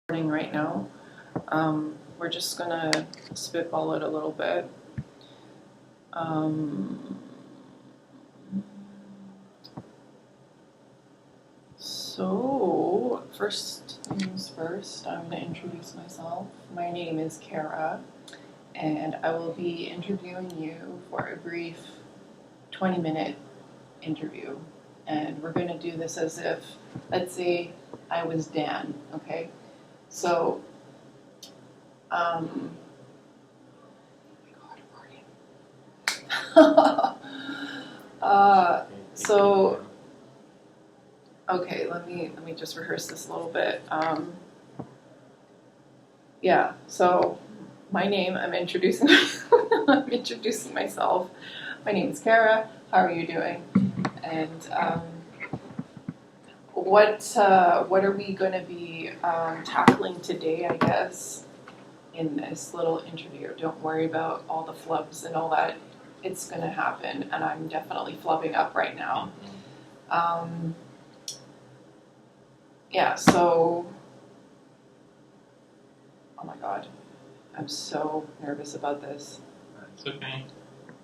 Right now. We're just gonna spitball it a little bit. So first things first, I'm gonna introduce myself. My name is Kara, and I will be interviewing you for a brief 20-minute interview. And we're gonna do this as if, let's say, I was Dan, okay? So, oh my God, so, okay, let me just rehearse this a little bit. Yeah, so my name, I'm introducing myself. My name is Kara. How are you doing? And what are we going to be tackling today, I guess, in this little interview? Don't worry about all the flubs and all that. It's going to happen, and I'm definitely flubbing up right now. Yeah, so, oh my God, I'm so nervous about this. It's okay.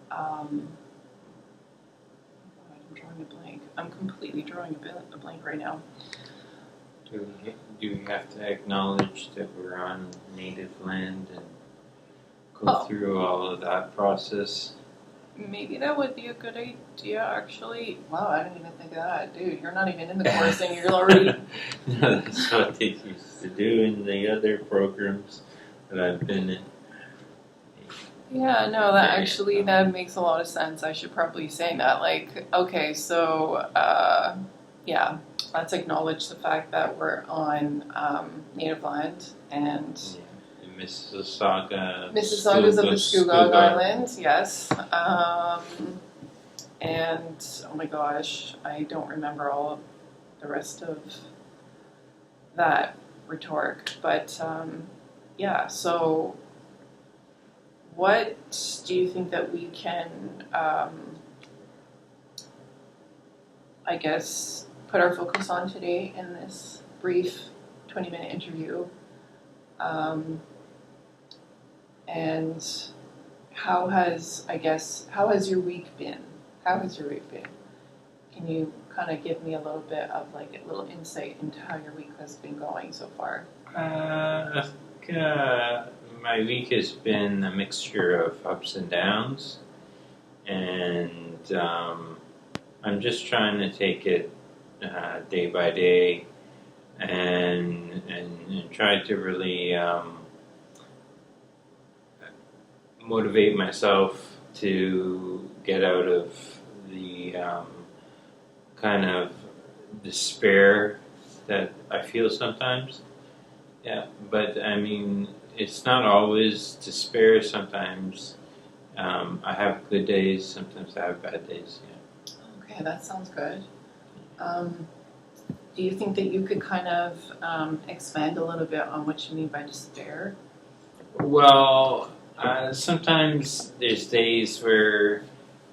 I'm drawing a blank. I'm completely drawing a blank right now. Do we have to acknowledge that we're on native land and go through all of that process? Maybe that would be a good idea, actually. Wow, I didn't even think of that. Dude, you're not even in the course and you're already... No, that's what they used to do in the other programs that I've been in. Yeah, no, that makes a lot of sense. I should probably say that. Like, okay, so, yeah, let's acknowledge the fact that we're on native land and... Yeah. Mississauga's of the Scugog Islands, yes. And, oh my gosh, I don't remember all of the rest of that rhetoric. But, yeah, so what do you think that we can, I guess, put our focus on today in this brief 20-minute interview? And how has your week been? How has your week been? Can you kind of give me a little bit of like a little insight into how your week has been going so far? I think my week has been a mixture of ups and downs, and I'm just trying to take it day by day and try to really motivate myself to get out of the kind of despair that I feel sometimes. Yeah, but I mean, it's not always despair. Sometimes I have good days, sometimes I have bad days. Yeah. Okay, that sounds good. Do you think that you could kind of expand a little bit on what you mean by despair? Well, sometimes there's days where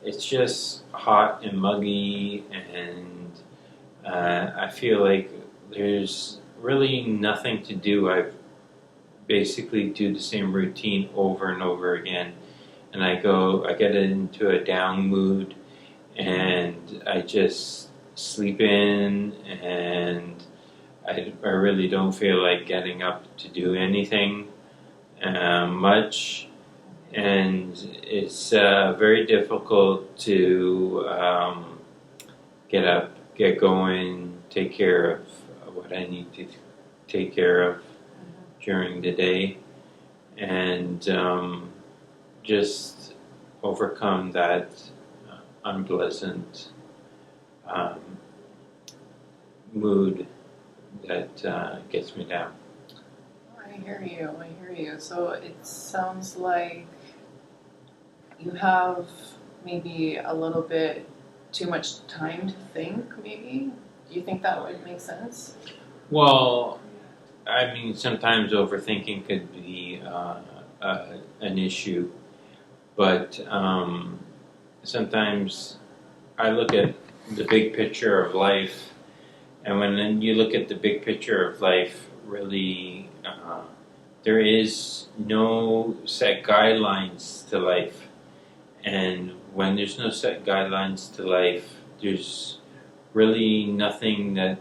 it's just hot and muggy, and I feel like there's really nothing to do. I basically do the same routine over and over again, and I get into a down mood, and I just sleep in, and I really don't feel like getting up to do anything much. And it's very difficult to get up, get going, take care of what I need to take care of during the day, and just overcome that unpleasant mood that gets me down. I hear you. So it sounds like you have maybe a little bit too much time to think, maybe? Do you think that would make sense? Well, I mean, sometimes overthinking could be an issue, but sometimes I look at the big picture of life, and when you look at the big picture of life, really there is no set guidelines to life, and when there's no set guidelines to life, there's really nothing that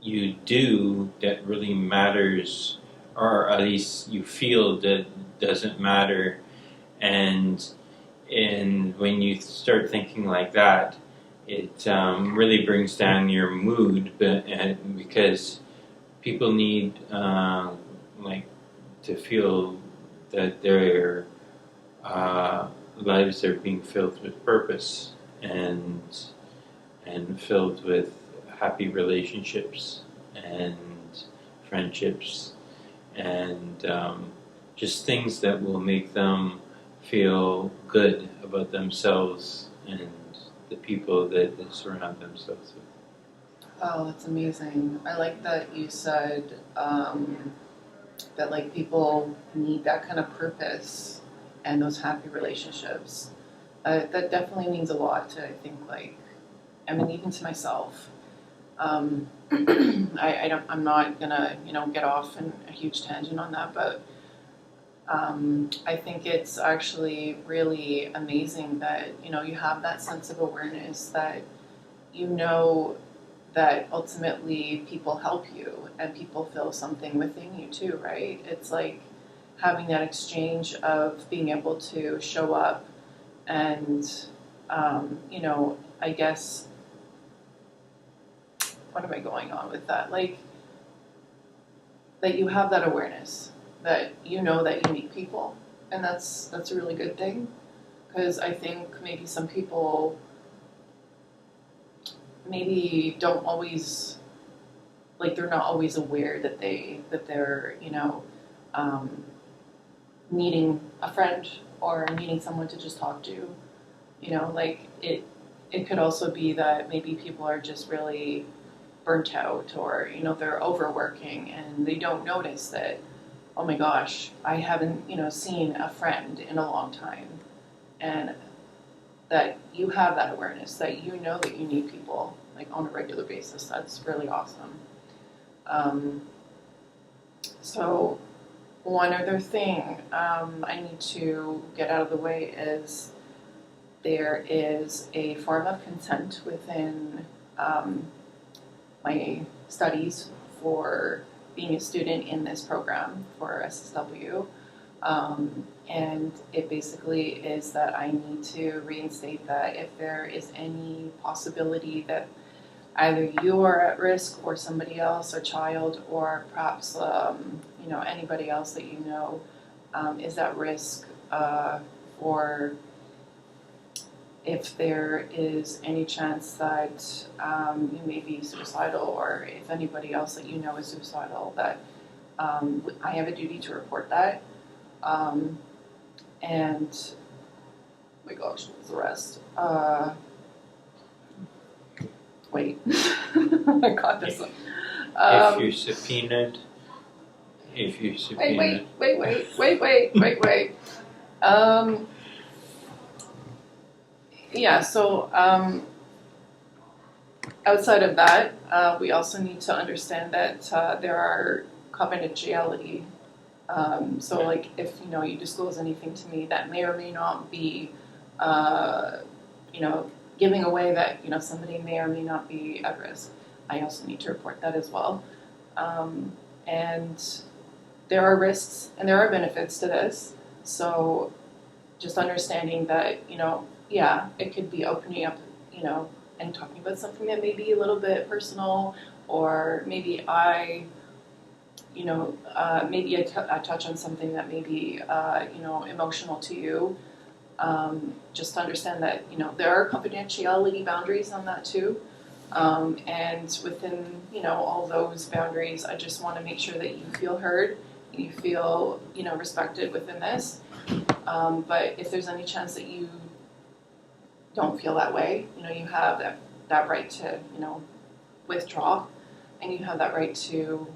you do that really matters, or at least you feel that doesn't matter. And when you start thinking like that, it really brings down your mood, because people need like to feel that their lives are being filled with purpose and filled with happy relationships and friendships and just things that will make them feel good about themselves and the people that they surround themselves with. Oh, that's amazing. I like that you said that like people need that kind of purpose and those happy relationships. That definitely means a lot to, I think, like, I mean, even to myself. I'm not gonna, get off in a huge tangent on that, but I think it's actually really amazing that, you have that sense of awareness that that ultimately people help you and people feel something within you too, right? It's like having that exchange of being able to show up and, I guess, what am I going on with that? Like, that you have that awareness that that you meet people, and that's a really good thing, because I think maybe some people maybe don't always, like, they're not always aware that they're needing a friend or needing someone to just talk to. Like, it could also be that maybe people are just really burnt out, or they're overworking and they don't notice that, oh my gosh, I haven't seen a friend in a long time, and that you have that awareness that that you need people, like, on a regular basis. That's really awesome. So one other thing I need to get out of the way is there is a form of consent within my studies for being a student in this program for SSW. And it basically is that I need to reinstate that if there is any possibility that either you are at risk or somebody else, or child, or perhaps anybody else that is at risk, or if there is any chance that you may be suicidal, or if anybody else that is suicidal, that I have a duty to report that. And oh my gosh, what's the rest? Wait, I got this one. If you're subpoenaed. Wait. Yeah, so outside of that, we also need to understand that there are confidentiality. So, like, if you disclose anything to me that may or may not be, giving away that somebody may or may not be at risk, I also need to report that as well. And there are risks and there are benefits to this. So, just understanding that it could be opening up, and talking about something that may be a little bit personal, or maybe maybe I touch on something that may be, emotional to you. Just to understand that, there are confidentiality boundaries on that too. And within, all those boundaries, I just want to make sure that you feel heard, you feel, respected within this. But if there's any chance that you don't feel that way, you have that right to, withdraw, and you have that right to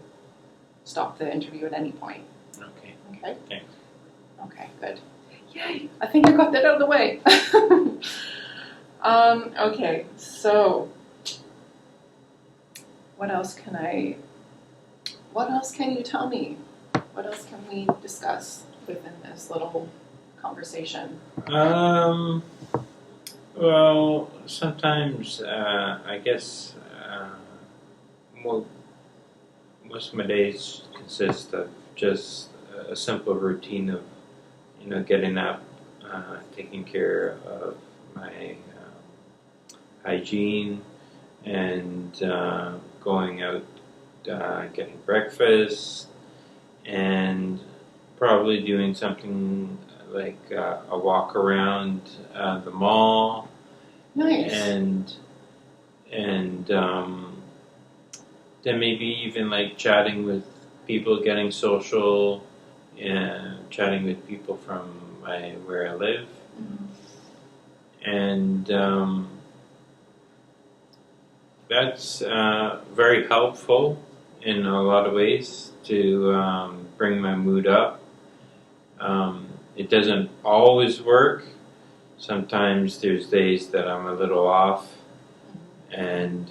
stop the interview at any point. Okay. Okay? Thanks. Okay, good. Yay! I think I got that out of the way. Okay, so what else can I what else can you tell me? What else can we discuss within this little conversation? Well, sometimes I guess mo most of my days consist of just a simple routine of, getting up, taking care of my hygiene, and going out, getting breakfast, and probably doing something like a walk around the mall, Nice. and then maybe even like chatting with people, getting social, and chatting with people from where I live, Mhm. and that's very helpful in a lot of ways to bring my mood up. It doesn't always work. Sometimes there's days that I'm a little off, and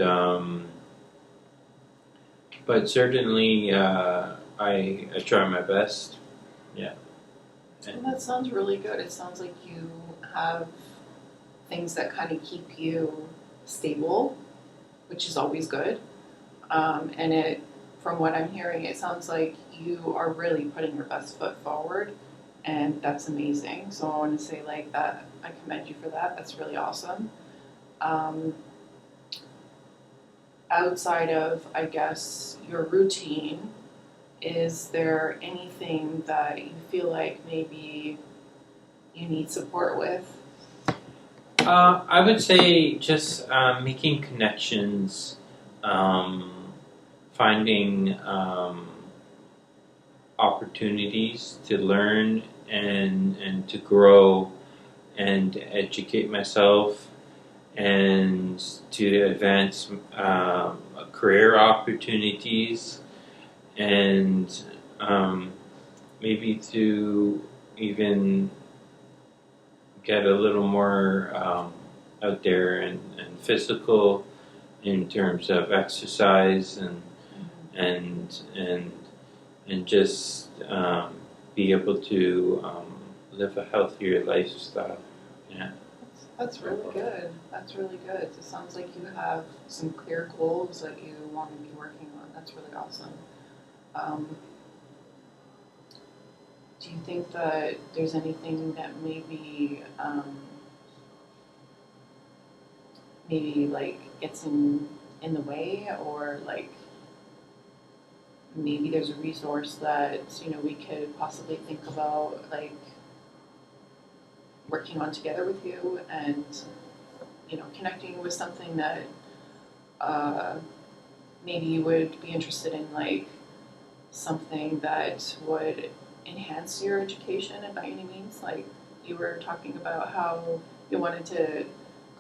but certainly I try my best. Yeah. Well, that sounds really good. It sounds like you have things that kind of keep you stable, which is always good. And from what I'm hearing, it sounds like you are really putting your best foot forward, and that's amazing. So I want to say like that. I commend you for that. That's really awesome. Um, Outside of, I guess, your routine, is there anything that you feel like maybe you need support with? I would say just making connections, finding opportunities to learn and to grow and educate myself and to advance career opportunities and maybe to even get a little more out there and physical in terms of exercise and and and just be able to live a healthier lifestyle. Yeah. That's really good. That's really good. It sounds like you have some clear goals that you want to be working on. That's really awesome. Um, do you think that there's anything that maybe like gets in the way, or like maybe there's a resource that we could possibly think about like working on together with you, and connecting with something that uh, maybe you would be interested in, like something that would enhance your education and by any means, like you were talking about how you wanted to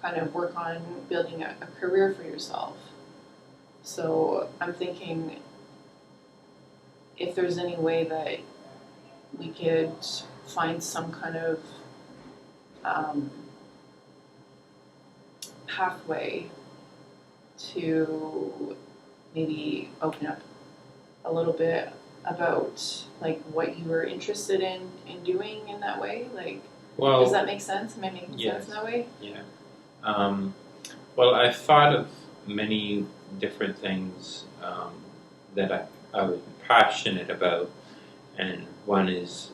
kind of work on building a career for yourself. So I'm thinking if there's any way that we could find some kind of um, pathway to maybe open up a little bit about like what you were interested in doing in that way. Like, Well, does that make sense? Am I making yes. sense in that way? Yeah. Well, I've thought of many different things that I was passionate about, and one is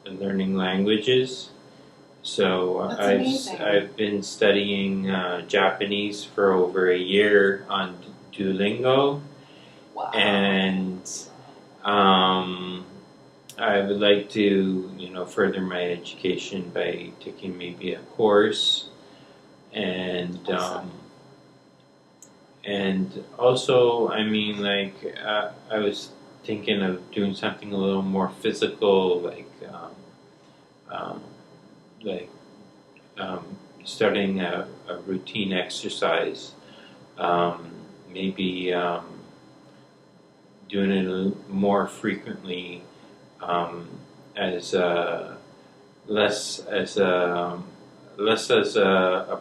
learning languages. So That's amazing. I've been studying Japanese for over a year on Duolingo, Wow. and I would like to further my education by taking maybe a course, and Awesome. and also I mean I was thinking of doing something a little more physical, um, like starting a routine exercise, maybe doing it a little more frequently, as less as a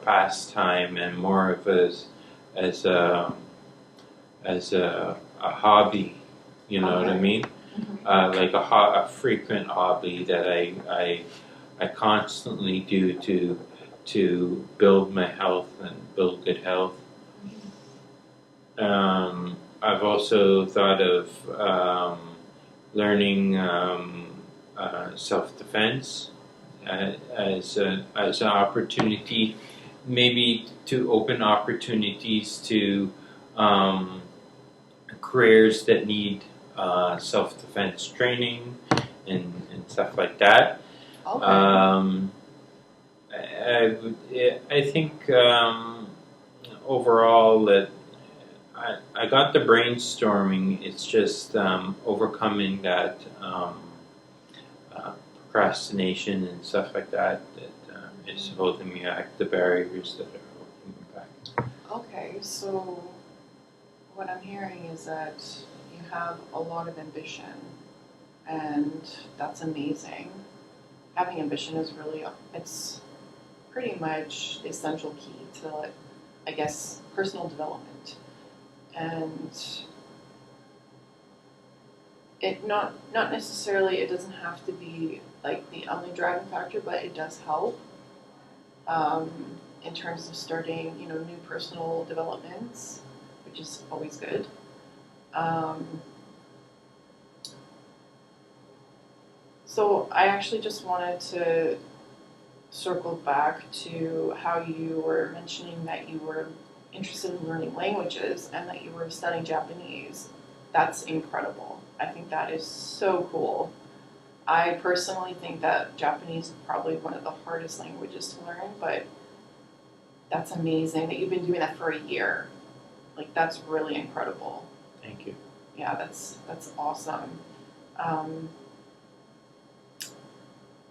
pastime and more of as a hobby. You know what I Okay. mean? Mhm. Like a frequent hobby that I constantly do to build my health and build good health. I've also thought of learning self-defense as an opportunity, maybe to open opportunities to um, careers that need self-defense training and stuff like that. Okay. Um, I think overall that I got the brainstorming. It's just overcoming that procrastination and stuff like that that is holding me back. The barriers that are holding me back. Okay, so what I'm hearing is that you have a lot of ambition, and that's amazing. Having ambition is really, it's pretty much the essential key to, I guess, personal development. And it not necessarily, it doesn't have to be like the only driving factor, but it does help um, in terms of starting, new personal developments, which is always good. Um, so I actually just wanted to circle back to how you were mentioning that you were interested in learning languages and that you were studying Japanese. That's incredible. I think that is so cool. I personally think that Japanese is probably one of the hardest languages to learn, but that's amazing that you've been doing that for a year. Like that's really incredible. Thank you. Yeah, that's awesome. Um,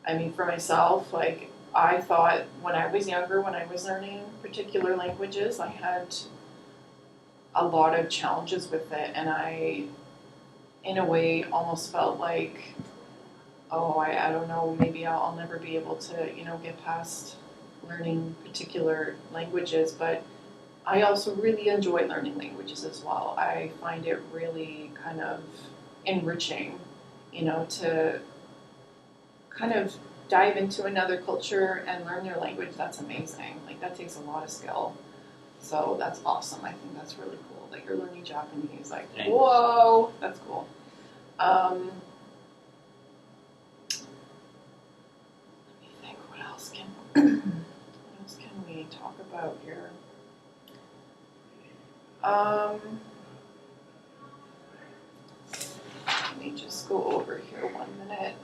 I mean, for myself, like I thought when I was younger, when I was learning particular languages, I had a lot of challenges with it, and I, in a way, almost felt like, oh, I don't know, maybe I'll never be able to, get past learning particular languages. But I also really enjoy learning languages as well. I find it really kind of enriching, to kind of dive into another culture and learn their language. That's amazing. Like that takes a lot of skill. So that's awesome. I think that's really cool that you're learning Japanese. Like, Thanks. whoa, that's cool. Let me think. What else can we talk about here? Let me just go over here 1 minute.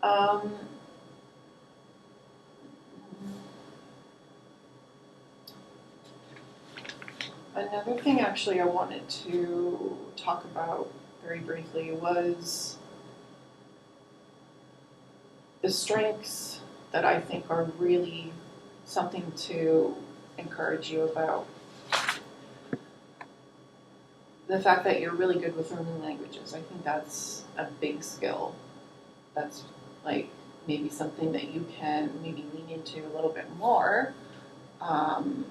Um, Another thing, actually, I wanted to talk about very briefly was the strengths that I think are really something to encourage you about. The fact that you're really good with learning languages, I think that's a big skill. That's like maybe something that you can maybe lean into a little bit more. Um,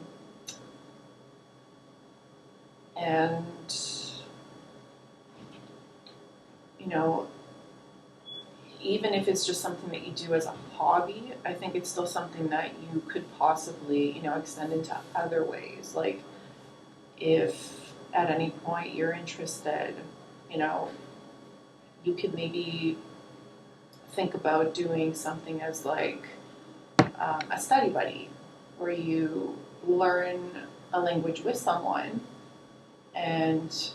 and, even if it's just something that you do as a hobby, I think it's still something that you could possibly, extend into other ways. Like if at any point you're interested, you know, you could maybe think about doing something as like a study buddy, where you learn a language with someone, and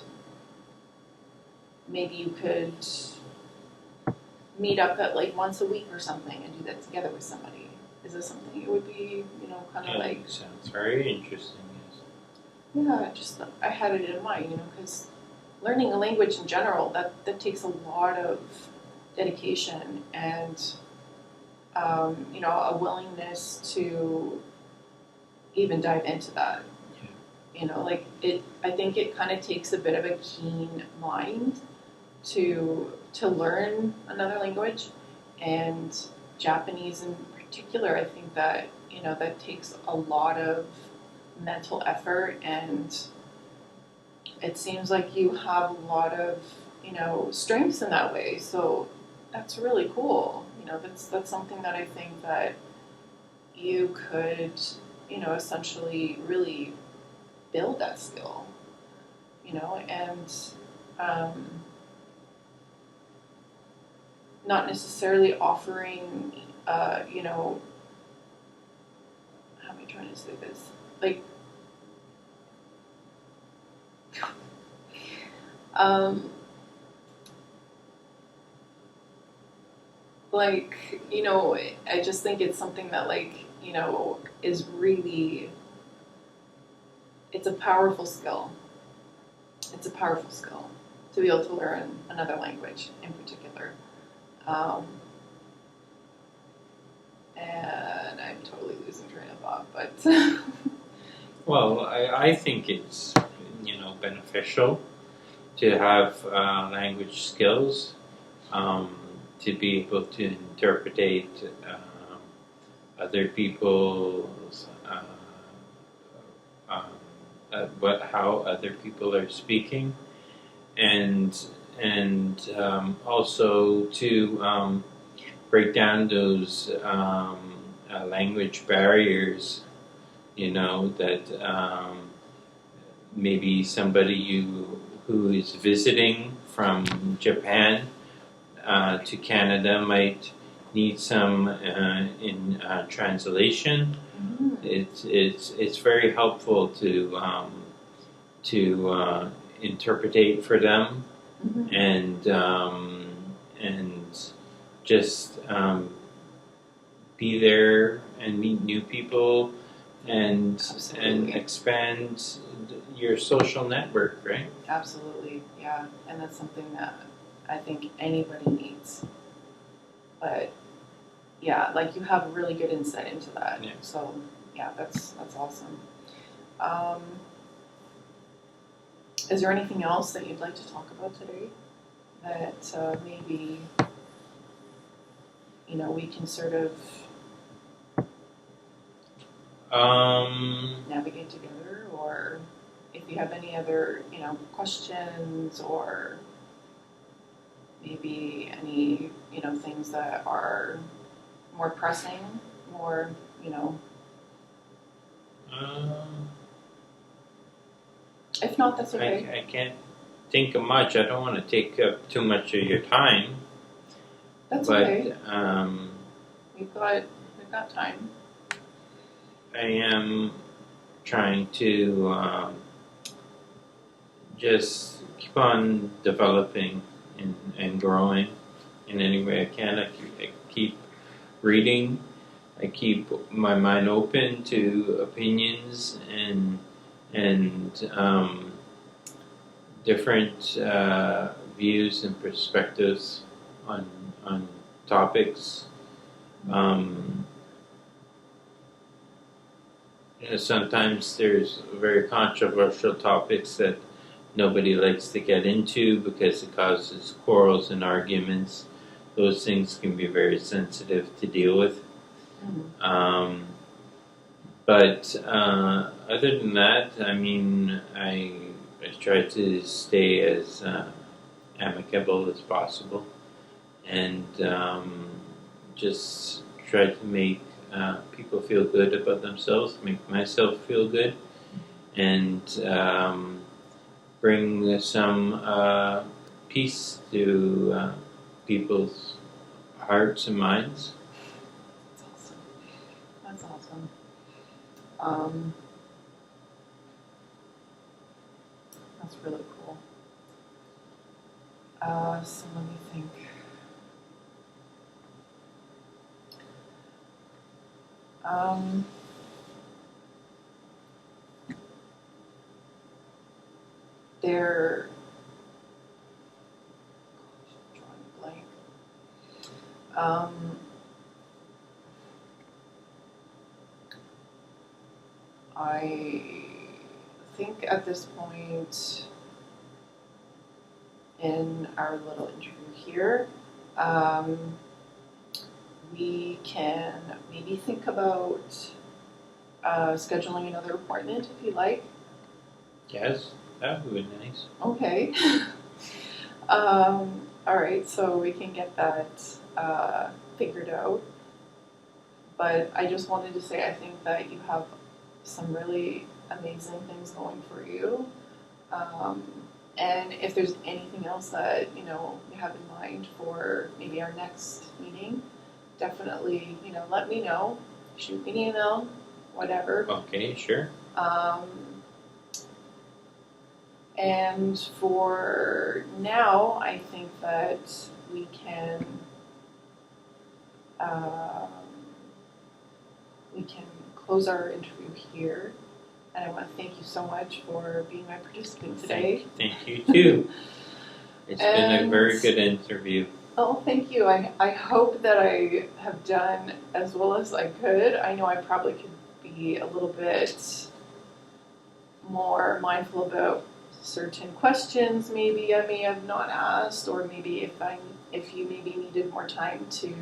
maybe you could meet up at like once a week or something and do that together with somebody. Is this something you would be, kind of like? Sounds very interesting. Yes. Yeah, just I had it in mind, because learning a language in general that takes a lot of dedication and a willingness to even dive into that. Like it. I think it kind of takes a bit of a keen mind to learn another language, and Japanese in particular, I think that, that takes a lot of mental effort, and it seems like you have a lot of, strengths in that way. So that's really cool. That's something that I think that you could, essentially really build that skill, and not necessarily offering, how am I trying to say this? Um, I just think it's something that, is really, it's a powerful skill. It's a powerful skill to be able to learn another language in particular. And I'm totally losing train of thought, but Well, I think it's beneficial to have language skills, to be able to interpret other people's how other people are speaking, and also to break down those language barriers. That maybe somebody who is visiting from Japan to Canada might need some in translation. It's very helpful to interpretate for them, and just be there and meet new people, and Absolutely. expand your social network, right? Absolutely, yeah, and that's something that I think anybody needs. But yeah, you have a really good insight into that. Yeah. So yeah, that's awesome. Is there anything else that you'd like to talk about today that maybe we can sort of navigate together, or if you have any other questions, or maybe any things that are more pressing, more if not, that's okay. I can't think of much. I don't want to take up too much of your time. That's but, okay. We've got time. I am trying to just keep on developing and growing in any way I can. I keep reading. I keep my mind open to opinions and different views and perspectives on topics. Sometimes there's very controversial topics that nobody likes to get into because it causes quarrels and arguments. Those things can be very sensitive to deal with. But other than that, I mean, I try to stay as amicable as possible, and just try to make people feel good about themselves, make myself feel good, and bring some peace to people's hearts and minds. That's awesome. That's really cool. So let me think. There. Gosh, I'm drawing a blank. I think at this point in our little interview here, we can maybe think about scheduling another appointment if you like. Yes, that would be nice. Okay. All right, so we can get that figured out. But I just wanted to say I think that you have some really amazing things going for you. Um, and if there's anything else that you have in mind for maybe our next meeting, definitely let me know. Shoot me an email, whatever. Okay, sure. And for now, I think that we can um, close our interview here. And I want to thank you so much for being my participant today. Thank you too. It's been a very good interview. Oh, thank you. I hope that I have done as well as I could. I know I probably could be a little bit more mindful about certain questions maybe I may have not asked, or maybe if you maybe needed more time to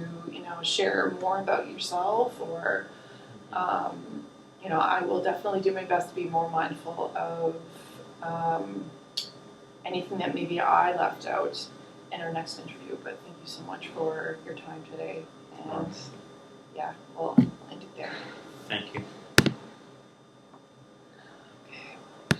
share more about yourself, or I will definitely do my best to be more mindful of anything that maybe I left out in our next interview. But thank you so much for your time today, and yeah, we'll end it there. Thank you.